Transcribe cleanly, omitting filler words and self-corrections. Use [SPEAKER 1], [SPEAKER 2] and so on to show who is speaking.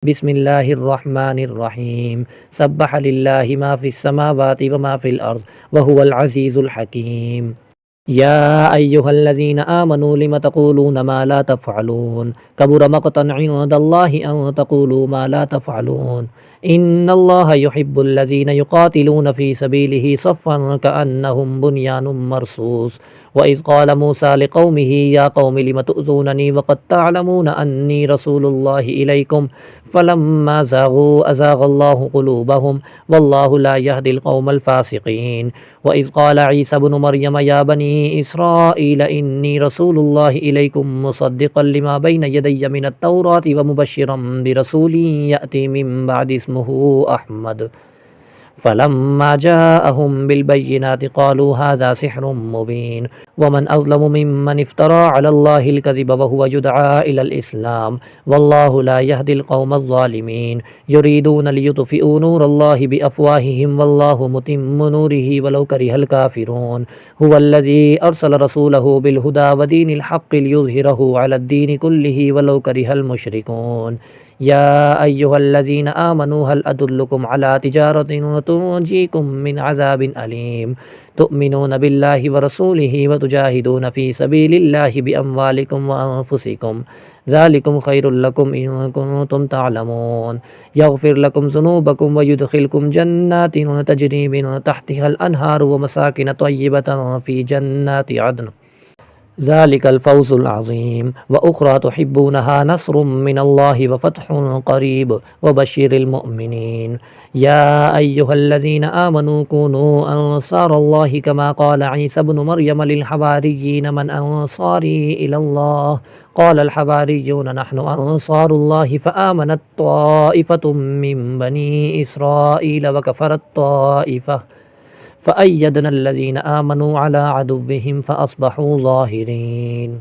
[SPEAKER 1] बिस्मिल्लाहिर्रहमानिर्रहीम। सब्बह लिल्लाहि मा फ़िस समावाति व मा फ़िल अर्ज़ व हुवल अज़ीज़ुल हकीम। या अय्युहल्लज़ीना आमनू लिम तक़ूलूना मा ला तफ़अलून कबुर मक़तन इंदल्लाहि अन तक़ूलू मा ला तफ़अलून इन्नल्लाहा युहिब्बुल्लज़ीना युक़ातिलूना फ़ी सबीलिही सफ़्फ़न कअन्नहुम बुन्यानुम मरसूस। व इज़ क़ाल मूसा लिक़ौमिही या क़ौमि लिम तु'ज़ूननी वक़द तअलमूना अन्नी रसूलुल्लाहि इलैकुम फ़लम्मा ज़ाग़ू अज़ाग़ल्लाहु क़ुलूबहुम वल्लाहु ला यहदिल क़ौमल फ़ासिक़ीन। व इज़ क़ाल ईसा इब्नु मरियम या बनी इस्राईल इन्नी रसूलुल्लाहि इलैकुम मुसद्दिक़न लिमा बैन यदय्य मिनत तौराति व मुबश्शिरन बिरसूलिन यअती मिन बअदि इस्मुहु अहमद। फलम्मा जाअहुम बिलबय्यिनाति क़ालू हाज़ा सिह्रुम मुबीन वमन अज़लमु मिम्मन इफ़्तरा अलल्लाहिल कज़िब व हुव युदआ इलल इस्लाम वल्लाहु ला यहदिल क़ौमज़ ज़ालिमीन। युरीदून लियुत्फ़िऊ नूरल्लाहि बिअफ़वाहिहिम वल्लाहु मुतिम्मु नूरिही वलौ करिहल काफ़िरून। हुवल्लज़ी अरसल रसूलहु बिलहुदा व दीनिल हक़्क़ि लियुज़हिरहु अलद्दीनि कुल्लिहि वलौ करिहल मुशरिकून। या अय्युहल्लज़ीना आमनू हल अदुल्लुकुम अला तिजारतिन तुंजीकुम मिन अज़ाबिन अलीम तुअमिनून बिल्लाहि व रसूलिहि व तुजाहिदून फ़ी सबीलिल्लाहि बिअम्वालिकुम व अनफुसिकुम ज़ालिकुम खैरुल लकुम इन कुंतुम तअलमून। यग़फ़िर लकुम ज़ुनूबकुम व युदख़िलकुम जन्नातिन तजरी मिन तहतिहल अनहार व मसाकिन तय्यिबतन फ़ी जन्नाति अदन ज़ालिकल फ़ौज़ुल अज़ीम। व उख़रा तुहिब्बूनहा नस्रुम मिनल्लाहि व फ़त्हुन क़रीब व बश्शिरिल मुअमिनीन। या अय्युहल्लज़ीना आमनू कूनू अंसारल्लाहि कमा क़ाल ईसा इब्नु मरियम लिल हवारिय्यीन मन अंसारी इलल्लाह क़ालल हवारिय्यून नहनु अंसारुल्लाहि फ़आमनत त्वाइफ़तुम मिन बनी इस्राईल व कफ़रत त्वाइफ़ह फ़अय्यदना अल्लज़ीना आमनू अला अदुव्विहिम फ़अस्बहू ज़ाहिरीन।